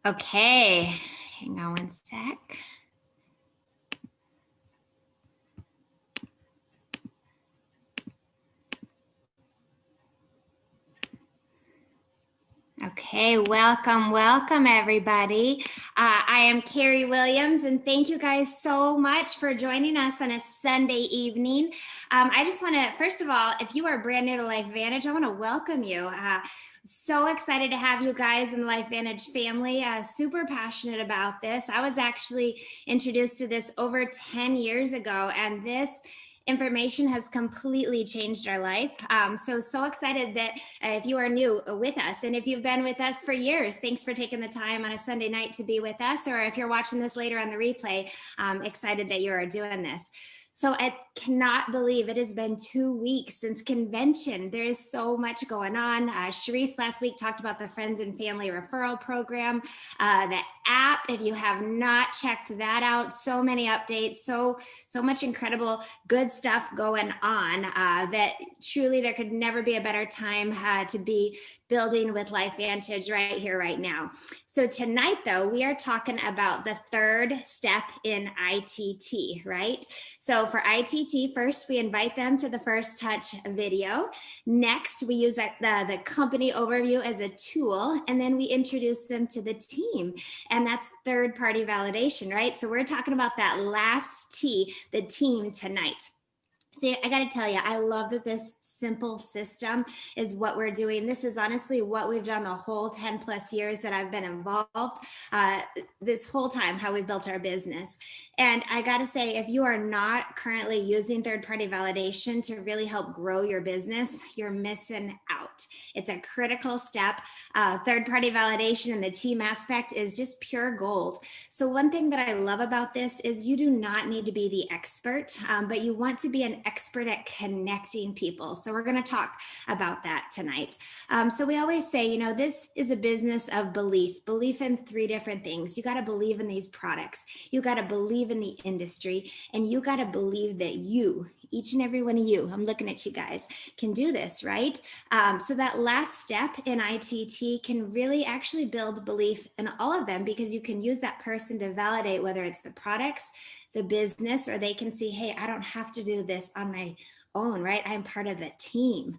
Okay, hang on one sec. Okay, welcome everybody. I am Carrie Williams, and thank you guys so much for joining us on a Sunday evening. I just want to, first of all, if you are brand new to LifeVantage, I want to welcome you. So excited to have you guys in the LifeVantage family. Super passionate about this. I was actually introduced to this over 10 years ago, and this information has completely changed our life. So excited that if you are new with us, and if you've been with us for years, thanks for taking the time on a Sunday night to be with us, or if you're watching this later on the replay, excited that you are doing this. So I cannot believe it has been 2 weeks since convention. There is so much going on. Sharice last week talked about the Friends and Family Referral Program, the app. If you have not checked that out, so many updates, so much incredible good stuff going on that truly there could never be a better time to be building with LifeVantage right here, right now. So tonight, though, we are talking about the third step in ITT, right? So for ITT, first, we invite them to the First Touch video. Next, we use the company overview as a tool, and then we introduce them to the team. And that's third-party validation, right? So we're talking about that last T, the team, tonight. See, I got to tell you, I love that this simple system is what we're doing. This is honestly what we've done the whole 10 plus years that I've been involved, this whole time, how we've built our business. And I got to say, if you are not currently using third-party validation to really help grow your business, you're missing out. It's a critical step. Third-party validation and the team aspect is just pure gold. So one thing that I love about this is you do not need to be the expert, but you want to be an expert at connecting people. So we're going to talk about that tonight. So we always say, you know, this is a business of belief in three different things. You got to believe in these products. You got to believe in the industry, and you got to believe that you, each and every one of you, I'm looking at you guys, can do this, right? So that last step in ITT can really actually build belief in all of them, because you can use that person to validate whether it's the products, the business, or they can see, hey, I don't have to do this on my own, right? I'm part of a team.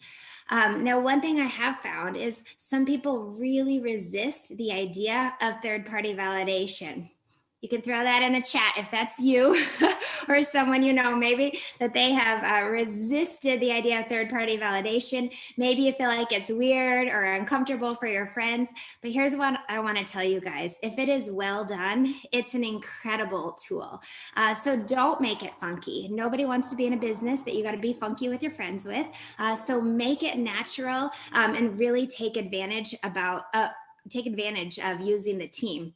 Now, one thing I have found is some people really resist the idea of third-party validation. You can throw that in the chat if that's you or someone you know, maybe that they have resisted the idea of third-party validation. Maybe you feel like it's weird or uncomfortable for your friends, but here's what I want to tell you guys. If it is well done, it's an incredible tool. So don't make it funky. Nobody wants to be in a business that you got to be funky with your friends with. So make it natural and really take advantage of using the team.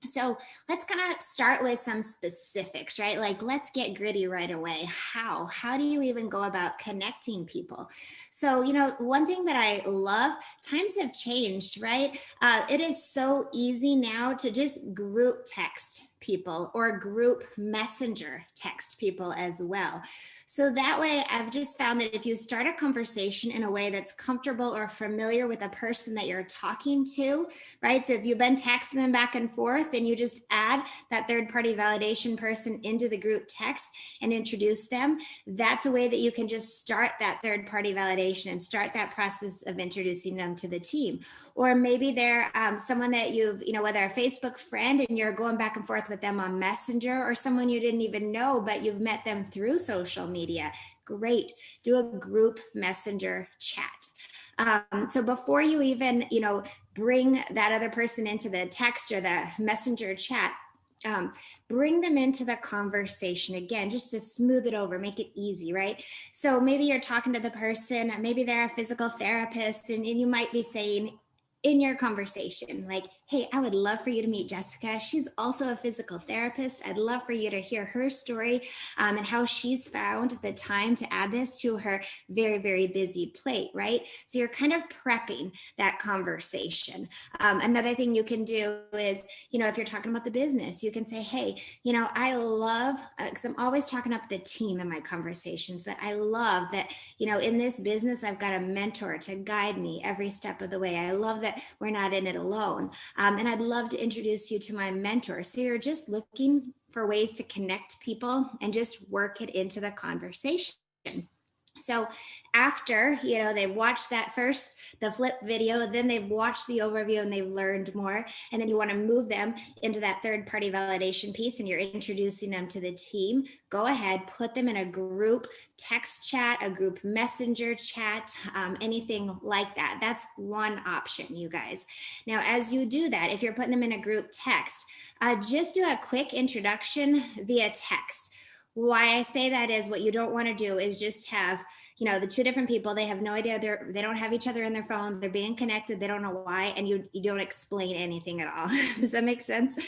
So let's kind of start with some specifics, right? Like, let's get gritty right away. How do you even go about connecting people? So, you know, one thing that I love, times have changed, right? It is so easy now to just group text people or group messenger text people as well. So that way, I've just found that if you start a conversation in a way that's comfortable or familiar with the person that you're talking to, right? So if you've been texting them back and forth and you just add that third-party validation person into the group text and introduce them, that's a way that you can just start that third-party validation and start that process of introducing them to the team. Or maybe they're someone that you've, you know, whether a Facebook friend and you're going back and forth with them on Messenger, or someone you didn't even know, but you've met them through social media. Great. Do a group messenger chat. So before you even, you know, bring that other person into the text or the messenger chat, bring them into the conversation again, just to smooth it over, make it easy, right? So maybe you're talking to the person, maybe they're a physical therapist, and you might be saying in your conversation, like, hey, I would love for you to meet Jessica. She's also a physical therapist. I'd love for you to hear her story and how she's found the time to add this to her very, very busy plate, right? So you're kind of prepping that conversation. Another thing you can do is, you know, if you're talking about the business, you can say, hey, you know, I love, because I'm always talking up the team in my conversations, but I love that, you know, in this business, I've got a mentor to guide me every step of the way. I love that that we're not in it alone. And I'd love to introduce you to my mentor. So you're just looking for ways to connect people and just work it into the conversation. So after, they've watched the flip video, then they've watched the overview and they've learned more. And then you want to move them into that third party validation piece and you're introducing them to the team. Go ahead, put them in a group text chat, a group messenger chat, anything like that. That's one option, you guys. Now, as you do that, if you're putting them in a group text, just do a quick introduction via text. Why I say that is what you don't want to do is just have, the two different people, they have no idea, they don't have each other in their phone, they're being connected, they don't know why, and you don't explain anything at all. Does that make sense?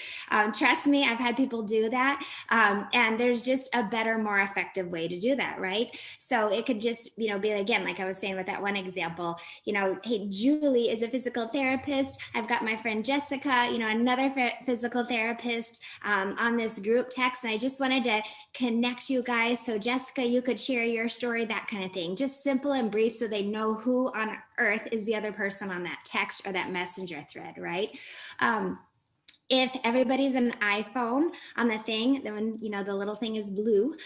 Trust me, I've had people do that, and there's just a better, more effective way to do that, right? So it could just, be again, like I was saying with that one example, hey, Julie is a physical therapist, I've got my friend Jessica, another physical therapist on this group text, and I just wanted to connect you guys. So Jessica, you could share your story, that kind of thing. Just simple and brief so they know who on earth is the other person on that text or that messenger thread, right? If everybody's an iPhone on the thing, then when, the little thing is blue,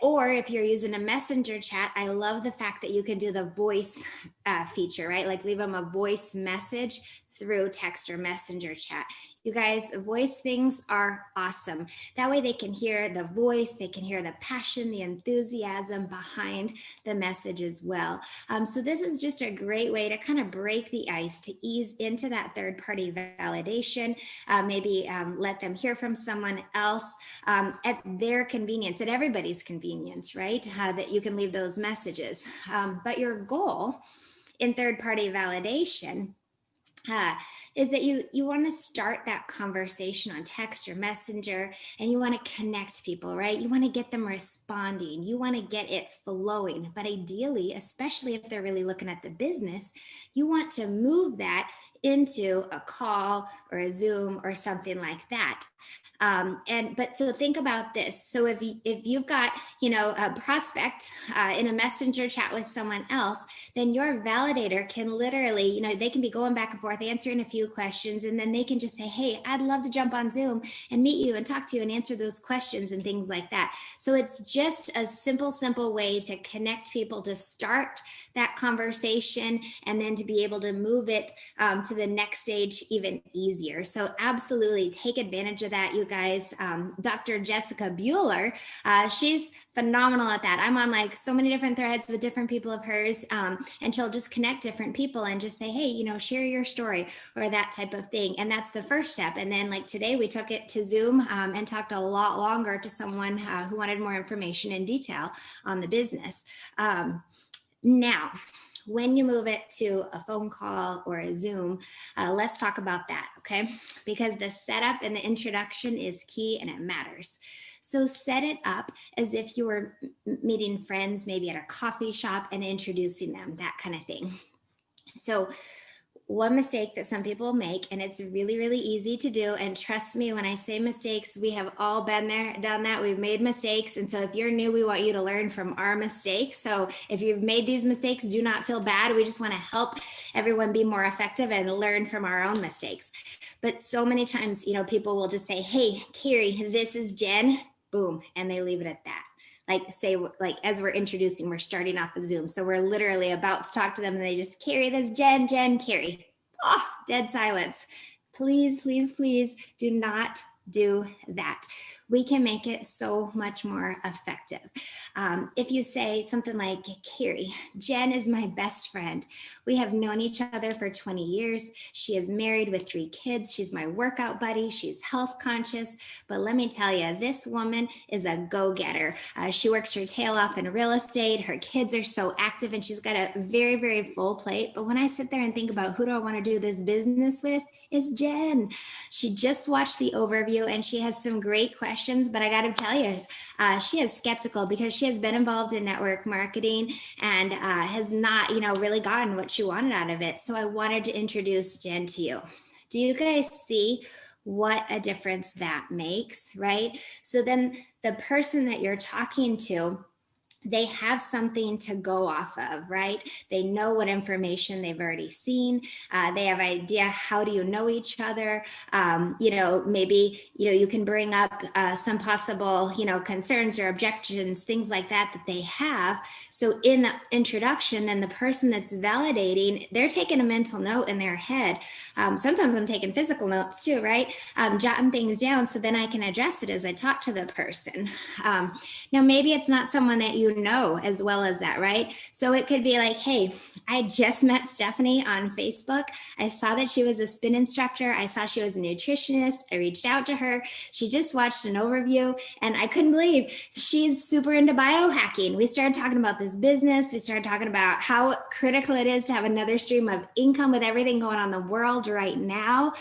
or if you're using a messenger chat, I love the fact that you can do the voice feature, right? Like leave them a voice message through text or messenger chat. You guys, voice things are awesome. That way they can hear the voice, they can hear the passion, the enthusiasm behind the message as well. So this is just a great way to kind of break the ice, to ease into that third party validation, maybe let them hear from someone else at their convenience, at everybody's convenience, right? That you can leave those messages. But your goal in third party validation is that you want to start that conversation on text or messenger, and you want to connect people, right? You want to get them responding. You want to get it flowing. But ideally, especially if they're really looking at the business, you want to move that into a call or a Zoom or something like that. But so think about this. So if you've got, a prospect in a messenger chat with someone else, then your validator can literally, they can be going back and forth, answering a few questions, and then they can just say, hey, I'd love to jump on Zoom and meet you and talk to you and answer those questions and things like that. So it's just a simple way to connect people, to start that conversation, and then to be able to move it to the next stage even easier. So absolutely take advantage of that, you guys. Dr. Jessica Bueller, she's phenomenal at that. I'm on like so many different threads with different people of hers, and she'll just connect different people and just say, hey, share your story or that type of thing. And that's the first step. And then like today we took it to Zoom and talked a lot longer to someone who wanted more information in detail on the business. Now, when you move it to a phone call or a Zoom, let's talk about that, okay? Because the setup and the introduction is key and it matters. So set it up as if you were meeting friends, maybe at a coffee shop, and introducing them, that kind of thing. So one mistake that some people make, and it's really easy to do, and trust me when I say mistakes, we have all been there, done that. We've made mistakes, and so if you're new, we want you to learn from our mistakes. So if you've made these mistakes, do not feel bad. We just want to help everyone be more effective and learn from our own mistakes. But so many times, people will just say, hey, Carrie, this is Jen, boom, and they leave it at that. Like as we're introducing, we're starting off a Zoom. So we're literally about to talk to them and they just, Carrie, this Jen, Carrie. Oh, dead silence. Please do not do that. We can make it so much more effective. If you say something like, Carrie, Jen is my best friend. We have known each other for 20 years. She is married with 3 kids. She's my workout buddy. She's health conscious. But let me tell you, this woman is a go-getter. She works her tail off in real estate. Her kids are so active and she's got a very full plate. But when I sit there and think about who do I want to do this business with, it's Jen. She just watched the overview and she has some great questions, but I got to tell you, she is skeptical because she has been involved in network marketing and has not, really gotten what she wanted out of it. So I wanted to introduce Jen to you. Do you guys see what a difference that makes, right? So then the person that you're talking to, they have something to go off of, right? They know what information they've already seen. They have idea, how do you know each other? Maybe, you can bring up some possible, concerns or objections, things like that they have. So in the introduction, then the person that's validating, they're taking a mental note in their head. Sometimes I'm taking physical notes too, right? Jotting things down so then I can address it as I talk to the person. Now, maybe it's not someone that you know as well as that, right? So it could be like, hey, I just met Stephanie on Facebook. I saw that she was a spin instructor. I saw she was a nutritionist. I reached out to her. She just watched an overview and I couldn't believe she's super into biohacking. We started talking about this business. We started talking about how critical it is to have another stream of income with everything going on in the world right now.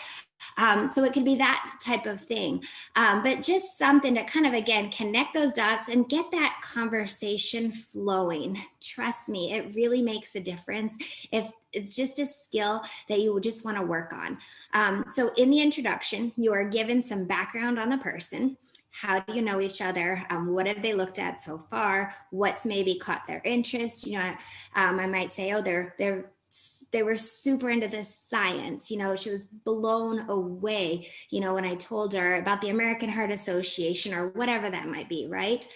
So it could be that type of thing, but just something to kind of, again, connect those dots and get that conversation flowing. Trust me, it really makes a difference if it's just a skill that you would just want to work on. So in the introduction, you are given some background on the person. How do you know each other? What have they looked at so far? What's maybe caught their interest? I might say, oh, they were super into this science. She was blown away, when I told her about the American Heart Association or whatever that might be, right?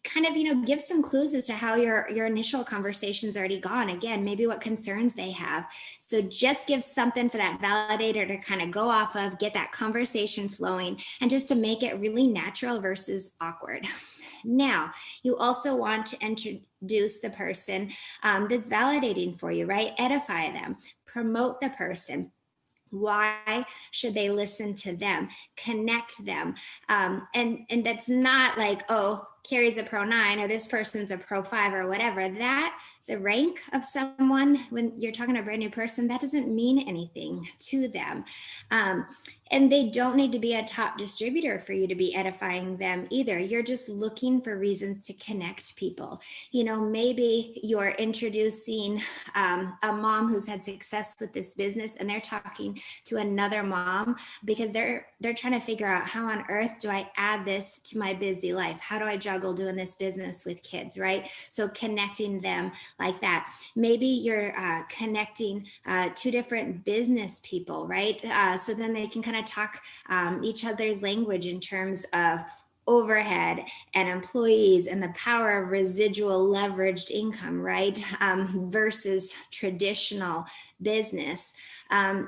Kind of, give some clues as to how your initial conversation's already gone. Again, maybe what concerns they have. So just give something for that validator to kind of go off of, get that conversation flowing, and just to make it really natural versus awkward. Now, you also want to introduce the person that's validating for you, right? Edify them, promote the person. Why should they listen to them? Connect them. And that's not like, oh, Carrie's a pro 9 or this person's a pro 5 or whatever. That the rank of someone, when you're talking to a brand new person, that doesn't mean anything to them. And they don't need to be a top distributor for you to be edifying them either. You're just looking for reasons to connect people. Maybe you're introducing a mom who's had success with this business and they're talking to another mom because they're trying to figure out, how on earth do I add this to my busy life? How do I juggle doing this business with kids, right? So connecting them like that. Maybe you're connecting two different business people, right? So then they can kind of talk each other's language in terms of overhead and employees and the power of residual leveraged income, right? Versus traditional business.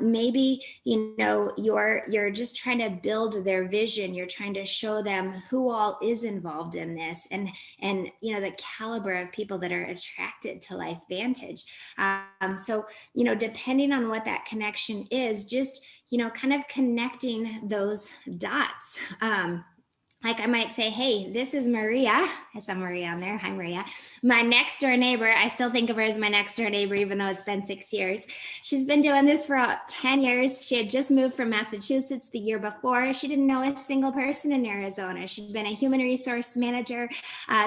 Maybe, you're just trying to build their vision. You're trying to show them who all is involved in this and the caliber of people that are attracted to LifeVantage. So, depending on what that connection is, just, kind of connecting those dots. Like I might say, hey, this is Maria. I saw Maria on there. Hi, Maria. My next door neighbor. I still think of her as my next door neighbor, even though it's been 6 years. She's been doing this for 10 years. She had just moved from Massachusetts the year before. She didn't know a single person in Arizona. She'd been a human resource manager.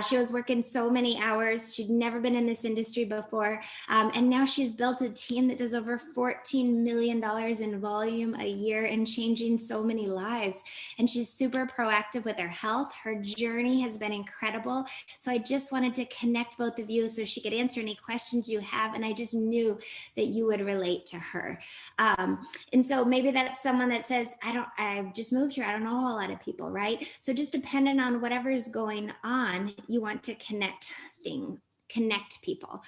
She was working so many hours. She'd never been in this industry before. And now she's built a team that does over $14 million in volume a year and changing so many lives. And she's super proactive with her health. Her journey has been incredible. So I just wanted to connect both of you so she could answer any questions you have. And I just knew that you would relate to her. And so maybe that's someone that says, I've just moved here. I don't know a whole lot of people, right? So just depending on whatever is going on, you want to connect people.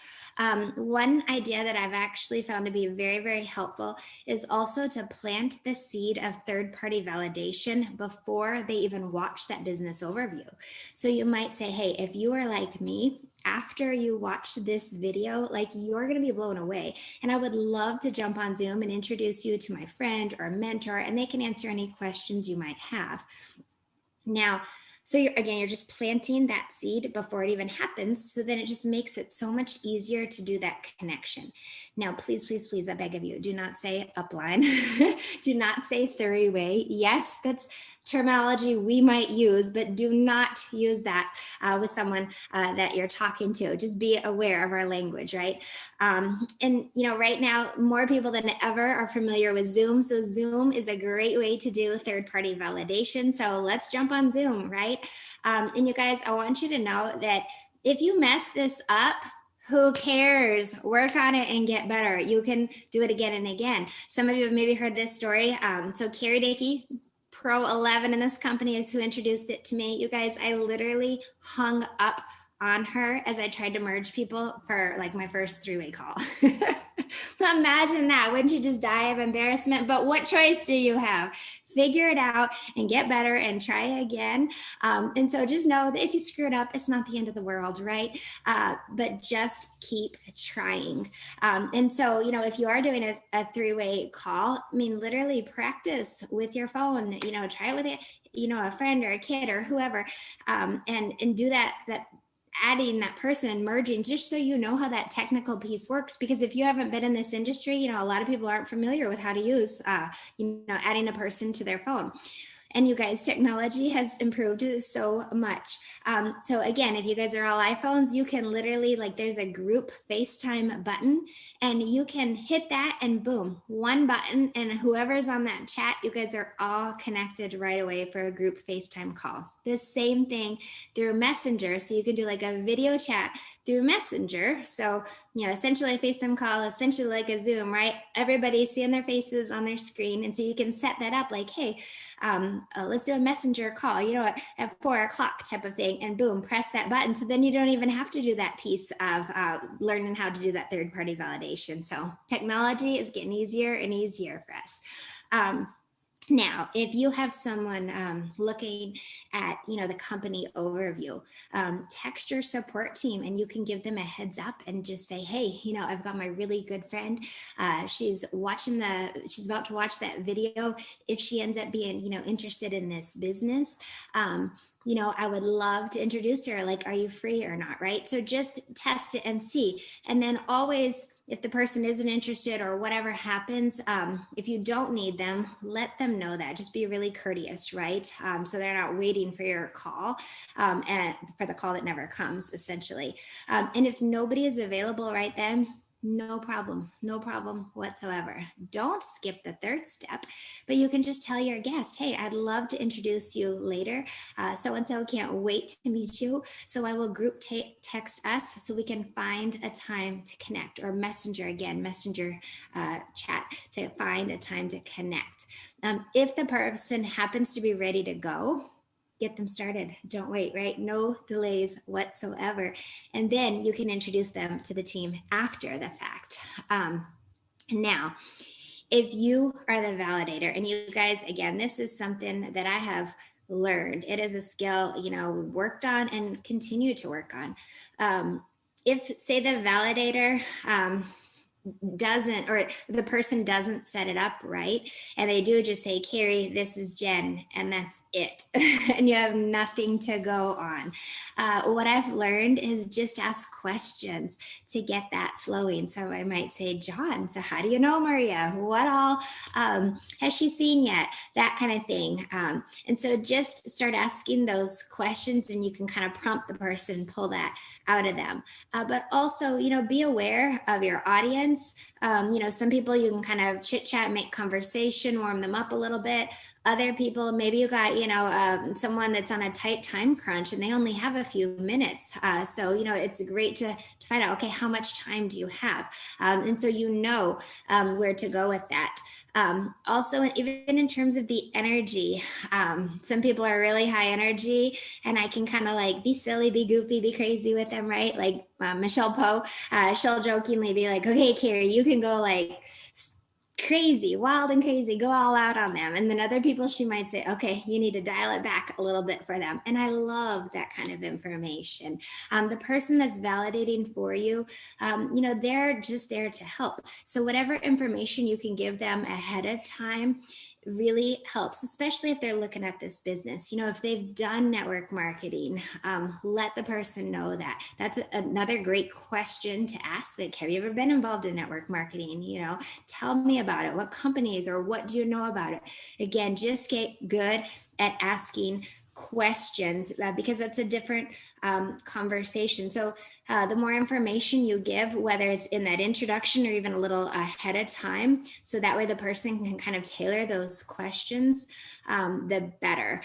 One idea that I've actually found to be very, very helpful is also to plant the seed of third-party validation before they even watch that business overview. So you might say, hey, if you are like me, after you watch this video, you're going to be blown away. And I would love to jump on Zoom and introduce you to my friend or mentor, and they can answer any questions you might have. Now, so you're just planting that seed before it even happens. So then it just makes it so much easier to do that connection. Now, please, please, please, I beg of you, do not say upline. Do not say 30-way. Yes, that's terminology we might use, but do not use that with someone that you're talking to. Just be aware of our language, right? And right now, more people than ever are familiar with Zoom. So Zoom is a great way to do third-party validation. So let's jump on Zoom, right? And you guys, I want you to know that if you mess this up, who cares? Work on it and get better. You can do it again and again. Some of you have maybe heard this story. So Carrie Dakey, Pro 11 in this company, is who introduced it to me. You guys, I literally hung up on her as I tried to merge people for like my first three-way call. Imagine that. Wouldn't you just die of embarrassment? But what choice do you have? Figure it out and get better and try again. And so just know that if you screw it up, it's not the end of the world, right? But just keep trying. And so, if you are doing a three-way call, I mean, literally practice with your phone, try it with a friend or a kid or whoever, and do that adding that person and merging, just so you know how that technical piece works. Because if you haven't been in this industry, a lot of people aren't familiar with how to use, adding a person to their phone. And you guys, technology has improved so much. So again, if you guys are all iPhones, you can literally, there's a group FaceTime button, and you can hit that and boom, one button, and whoever's on that chat, you guys are all connected right away for a group FaceTime call. The same thing through Messenger. So you can do like a video chat through Messenger. So, essentially a FaceTime call, essentially like a Zoom, right? Everybody's seeing their faces on their screen. And so you can set that up like, hey, let's do a Messenger call, at 4:00 type of thing, and boom, press that button. So then you don't even have to do that piece of learning how to do that third-party validation. So technology is getting easier and easier for us. Now, if you have someone looking at, the company overview, text your support team and you can give them a heads up and just say, hey, I've got my really good friend. She's about to watch that video. If she ends up being, interested in this business, I would love to introduce her. Like, are you free or not? Right. So just test it and see. And then always, if the person isn't interested or whatever happens, if you don't need them, let them know that. Just be really courteous, right? So they're not waiting for your call, and for the call that never comes, essentially. And if nobody is available right then, no problem whatsoever. Don't skip the third step, but you can just tell your guest, hey, I'd love to introduce you later. So-and-so can't wait to meet you. So I will group text us so we can find a time to connect, or messenger chat to find a time to connect. If the person happens to be ready to go, get them started. Don't wait, right? No delays whatsoever. And then you can introduce them to the team after the fact. Now, if you are the validator, and you guys, again, this is something that I have learned. It is a skill, worked on and continue to work on. If, say, the validator doesn't, or the person doesn't set it up right, and they do just say, Carrie, this is Jen, and that's it, and you have nothing to go on, what I've learned is just ask questions to get that flowing. So I might say, John, so how do you know Maria? What all has she seen yet? That kind of thing. And so just start asking those questions, and you can kind of prompt the person, pull that out of them. But also, be aware of your audience. Some people you can kind of chit chat, make conversation, warm them up a little bit. Other people, maybe you got, someone that's on a tight time crunch and they only have a few minutes. So, it's great to find out, okay, how much time do you have? And so, where to go with that. Also, even in terms of the energy, some people are really high energy, and I can kind of be silly, be goofy, be crazy with them, right? Like Michelle Poe, she'll jokingly be like, okay, Carrie, you can go crazy, wild and crazy, go all out on them. And then other people, she might say, okay, you need to dial it back a little bit for them. And I love that kind of information. The person that's validating for you, they're just there to help. So whatever information you can give them ahead of time really helps, especially if they're looking at this business. If they've done network marketing, let the person know that. That's another great question to ask. Like, have you ever been involved in network marketing? Tell me about it. What companies, or what do you know about it? Again, just get good at asking questions because that's a different conversation. So the more information you give, whether it's in that introduction or even a little ahead of time, so that way the person can kind of tailor those questions, the better.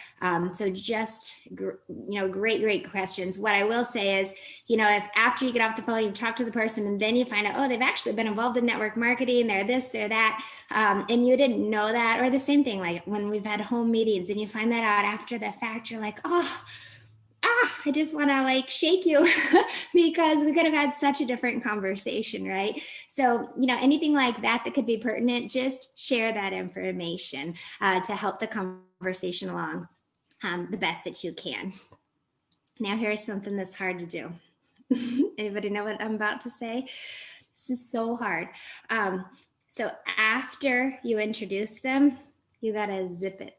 So just, great questions. What I will say is, if after you get off the phone, you talk to the person and then you find out, oh, they've actually been involved in network marketing, they're this, they're that, and you didn't know that, or the same thing, like when we've had home meetings and you find that out after the fact, you're like, I just want to like shake you because we could have had such a different conversation, right? So, anything like that that could be pertinent, just share that information to help the conversation along the best that you can. Now, here's something that's hard to do. Anybody know what I'm about to say? This is so hard. So after you introduce them, you gotta zip it.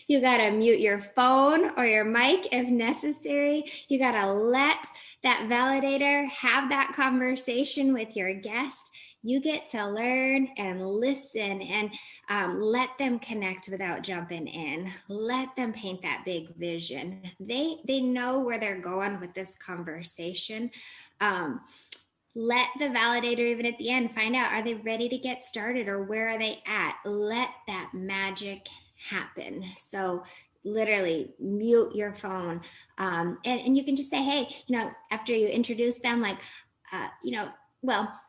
You gotta mute your phone or your mic if necessary. You gotta let that validator have that conversation with your guest. You get to learn and listen and let them connect without jumping in. Let them paint that big vision. They know where they're going with this conversation. Let the validator, even at the end, find out, are they ready to get started or where are they at? Let that magic happen. So literally mute your phone. And you can just say, hey, after you introduce them, like,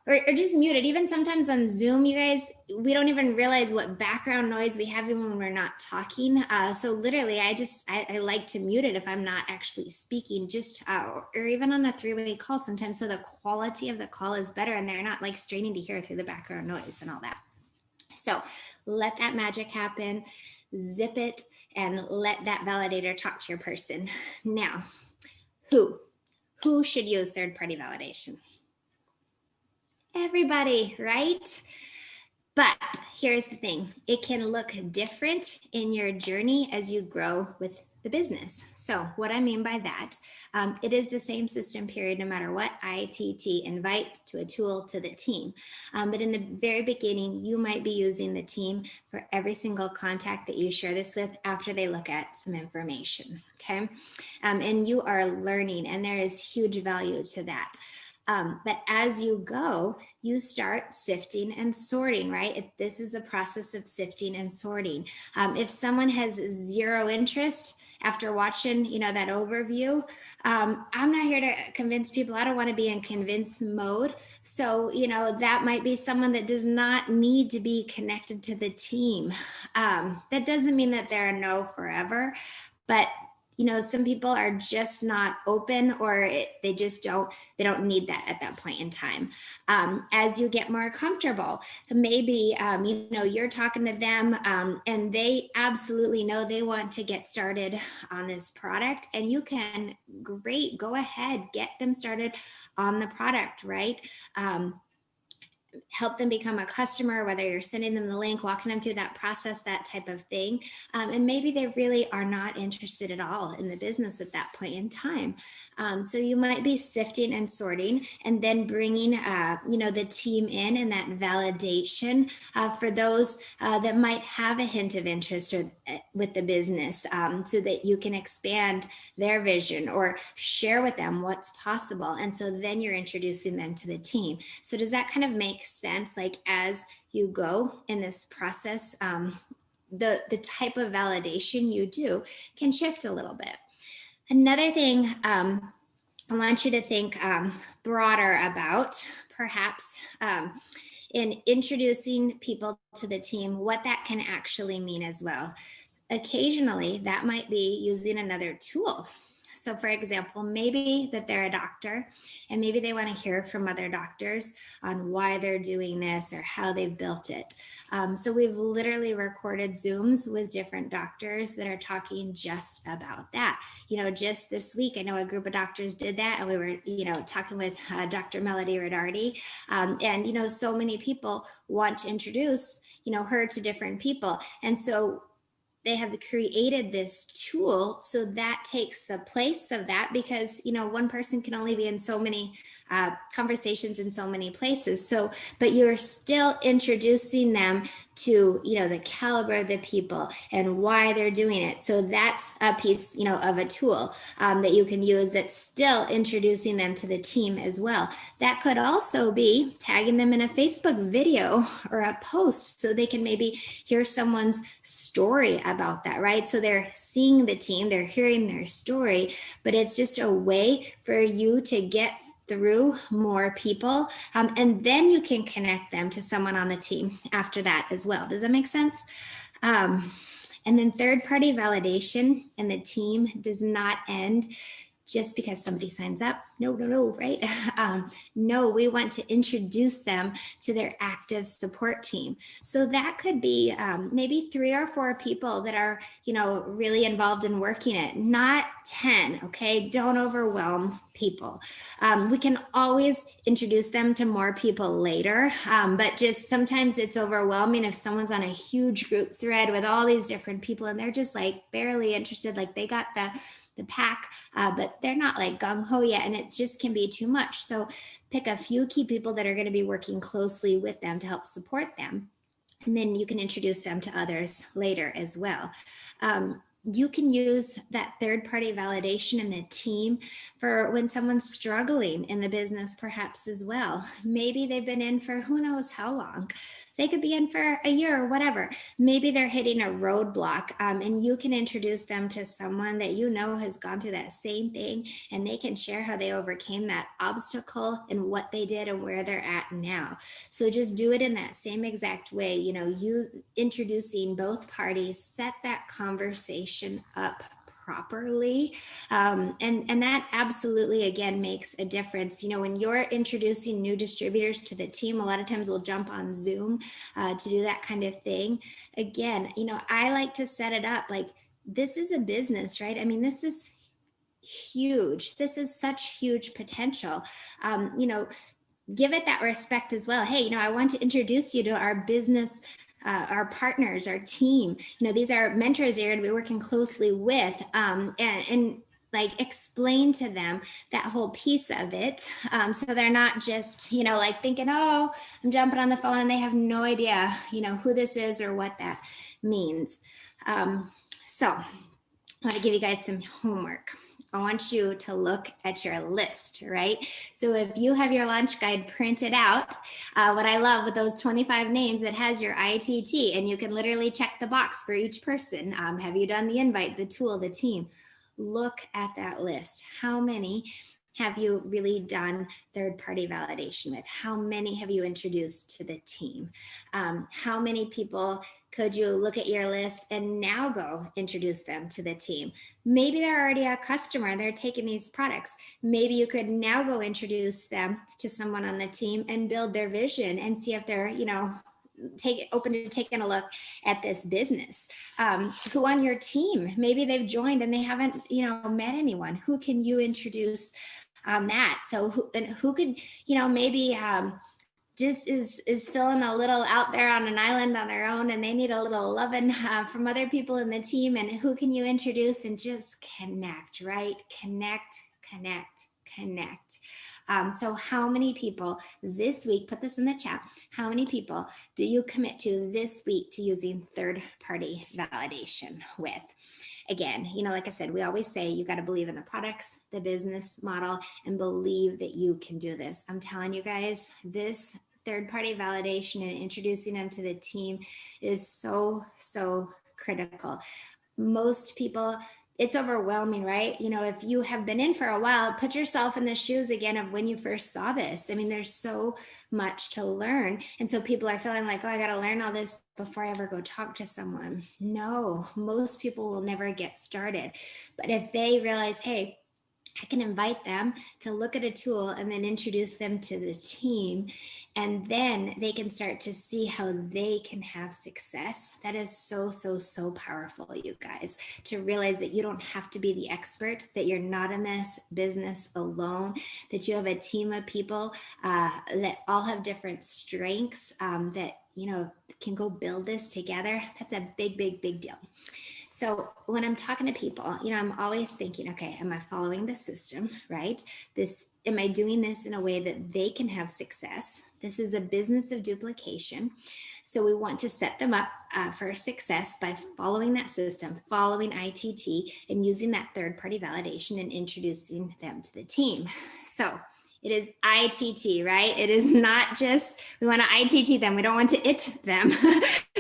or just mute it. Even sometimes on Zoom, you guys, we don't even realize what background noise we have even when we're not talking. So literally, I like to mute it if I'm not actually speaking, just or even on a three-way call sometimes, so the quality of the call is better and they're not like straining to hear through the background noise and all that. So let that magic happen, zip it, and let that validator talk to your person. Now, who should use third-party validation? Everybody, right? But here's the thing, it can look different in your journey as you grow with the business. So what I mean by that, it is the same system period, no matter what ITT invite to a tool to the team. But in the very beginning, you might be using the team for every single contact that you share this with after they look at some information, okay? And you are learning, and there is huge value to that. But as you go, you start sifting and sorting, right? This is a process of sifting and sorting. If someone has zero interest after watching, that overview, I'm not here to convince people. I don't want to be in convince mode. So, that might be someone that does not need to be connected to the team. That doesn't mean that they're a no forever, but some people are just not open, or they don't need that at that point in time. As you get more comfortable, maybe, you're talking to them and they absolutely know they want to get started on this product, and you can, great, go ahead, get them started on the product, right? Help them become a customer, whether you're sending them the link, walking them through that process, that type of thing. And maybe they really are not interested at all in the business at that point in time. So you might be sifting and sorting, and then bringing, the team in and that validation for those that might have a hint of interest with the business, so that you can expand their vision or share with them what's possible. And so then you're introducing them to the team. So does that kind of make sense? Like as you go in this process, the type of validation you do can shift a little bit. Another thing I want you to think broader about, perhaps in introducing people to the team, what that can actually mean as well. Occasionally, that might be using another tool. So for example, maybe that they're a doctor and maybe they want to hear from other doctors on why they're doing this or how they've built it. So we've literally recorded Zooms with different doctors that are talking just about that. Just this week, I know a group of doctors did that, and we were, talking with Dr. Melody Rodarty. And, so many people want to introduce, her to different people. And so they have created this tool so that takes the place of that, because one person can only be in so many conversations in so many places. So, but you're still introducing them to the caliber of the people and why they're doing it. So that's a piece of a tool that you can use that's still introducing them to the team as well. That could also be tagging them in a Facebook video or a post so they can maybe hear someone's story about that, right? So they're seeing the team, they're hearing their story, but it's just a way for you to get through more people. And then you can connect them to someone on the team after that as well. Does that make sense? And then third-party validation in the team does not end just because somebody signs up. No, right? No, we want to introduce them to their active support team. So that could be maybe 3 or 4 people that are, really involved in working it, not 10, okay? Don't overwhelm people. We can always introduce them to more people later, but just sometimes it's overwhelming if someone's on a huge group thread with all these different people and they're just like barely interested, like they got the pack, but they're not like gung-ho yet, and it just can be too much. So pick a few key people that are going to be working closely with them to help support them, and then you can introduce them to others later as well. You can use that third-party validation in the team for when someone's struggling in the business perhaps as well. Maybe they've been in for who knows how long. They could be in for a year or whatever. Maybe they're hitting a roadblock, and you can introduce them to someone that has gone through that same thing, and they can share how they overcame that obstacle and what they did and where they're at now. So just do it in that same exact way, you introducing both parties, set that conversation up properly. And that absolutely, again, makes a difference. When you're introducing new distributors to the team, a lot of times we'll jump on Zoom to do that kind of thing. Again, I like to set it up like this is a business, right? I mean, this is huge. This is such huge potential. Give it that respect as well. Hey, I want to introduce you to our business, our partners, our team. These are mentors that you're going to be working closely with, and like explain to them that whole piece of it, so they're not just like thinking, oh, I'm jumping on the phone, and they have no idea who this is or what that means. So I want to give you guys some homework. I want you to look at your list, right? So if you have your launch guide printed out, what I love with those 25 names, it has your ITT, and you can literally check the box for each person. Have you done the invite, the tool, the team? Look at that list. How many have you really done third-party validation with? How many have you introduced to the team? How many people could you look at your list and now go introduce them to the team? Maybe they're already a customer and they're taking these products. Maybe you could now go introduce them to someone on the team and build their vision and see if they're, open to taking a look at this business. Who on your team, maybe they've joined and they haven't, met anyone. Who can you introduce on that? So who could, maybe just is feeling a little out there on an island on their own, and they need a little loving from other people in the team, and who can you introduce and just connect, right? Connect. So how many people this week, put this in the chat, how many people do you commit to this week to using third-party validation with? Again, like I said, we always say you got to believe in the products, the business model, and believe that you can do this. I'm telling you guys, this third-party validation and introducing them to the team is so critical. Most people, it's overwhelming, right? If you have been in for a while, put yourself in the shoes again of when you first saw this. I mean, there's so much to learn. And so people are feeling like, oh, I got to learn all this before I ever go talk to someone. No, most people will never get started. But if they realize, hey, I can invite them to look at a tool and then introduce them to the team. And then they can start to see how they can have success. That is so, so, so powerful, you guys, to realize that you don't have to be the expert, that you're not in this business alone, that you have a team of people that all have different strengths that, can go build this together. That's a big, big, big deal. So when I'm talking to people, I'm always thinking, okay, am I following the system, right? Am I doing this in a way that they can have success? This is a business of duplication. So we want to set them up for success by following that system, following ITT, and using that third-party validation and introducing them to the team. So it is ITT, right? It is not just, we want to ITT them. We don't want to IT them.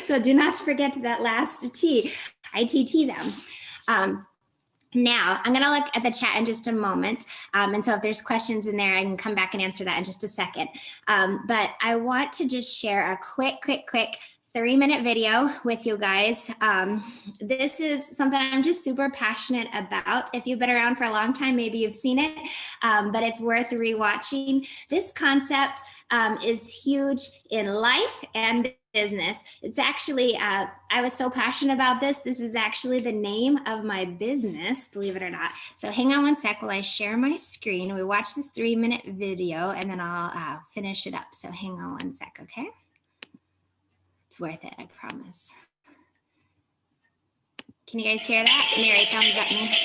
So do not forget that last T. ITT them. Now, I'm going to look at the chat in just a moment. And so if there's questions in there, I can come back and answer that in just a second. But I want to just share a quick 3-minute video with you guys. This is something I'm just super passionate about. If you've been around for a long time, maybe you've seen it, but it's worth rewatching. This concept is huge in life and business. It's actually, I was so passionate about this. This is actually the name of my business, believe it or not. So hang on one sec while I share my screen. We watch this 3-minute video and then I'll finish it up. So hang on one sec, okay? It's worth it, I promise. Can you guys hear that? Mary, thumbs up me.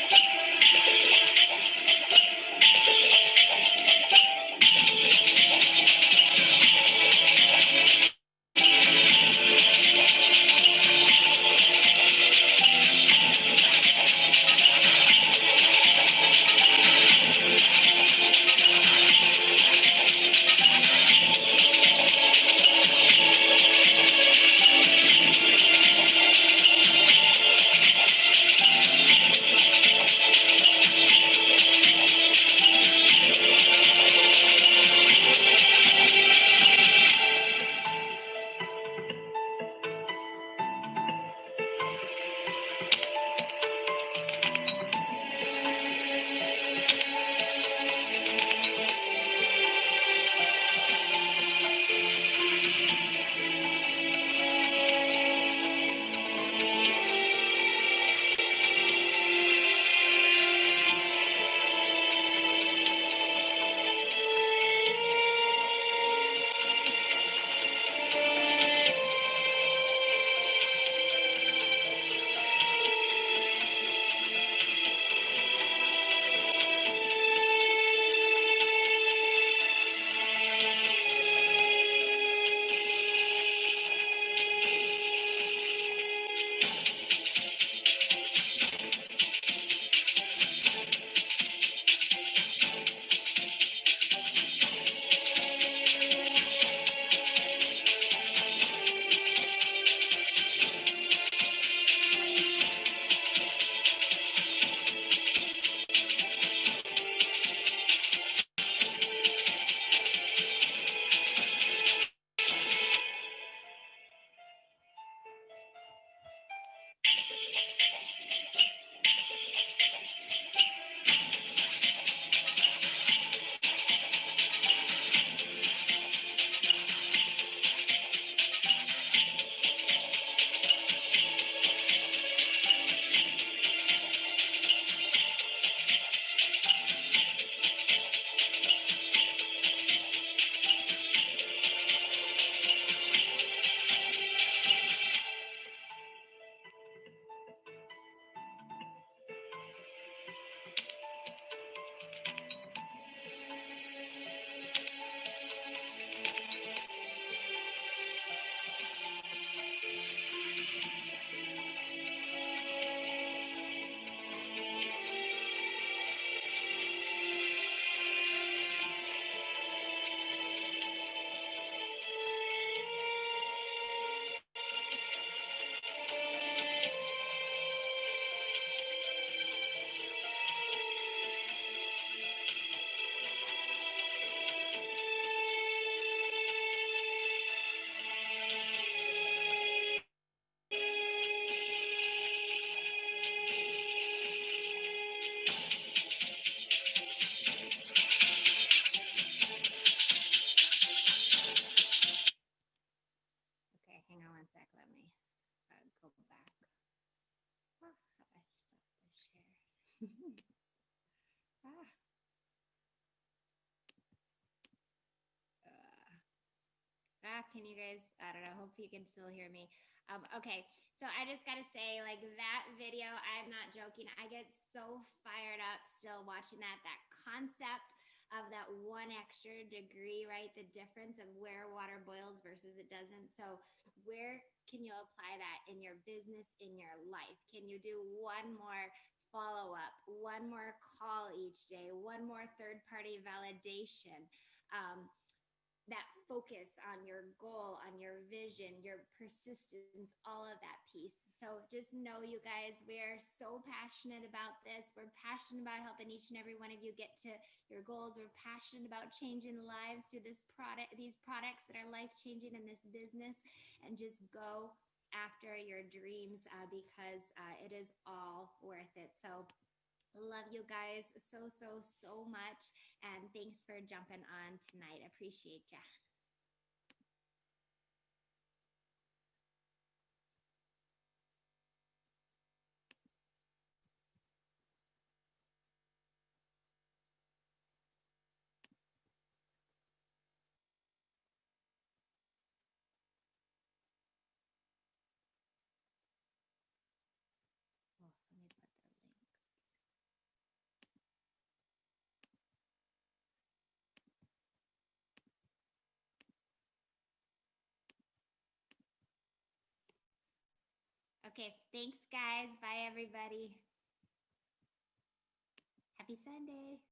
Hang on one sec. Let me go back. Oh, how do I stop the share? ah. Can you guys, I don't know, hope you can still hear me. Okay, so I just gotta say, like, that video, I'm not joking, I get so fired up still watching that concept of that 1 extra degree, right? The difference of where water boils versus it doesn't. So where can you apply that in your business, in your life? Can you do one more follow up, one more call each day, one more third party validation? That focus on your goal, on your vision, your persistence, all of that piece. So just know, you guys, we're so passionate about this. We're passionate about helping each and every one of you get to your goals. We're passionate about changing lives through this product, these products that are life changing in this business, and just go after your dreams because it is all worth it. So love you guys so much. And thanks for jumping on tonight. Appreciate ya. Oh, let me put the link. Okay, thanks guys. Bye everybody. Happy Sunday.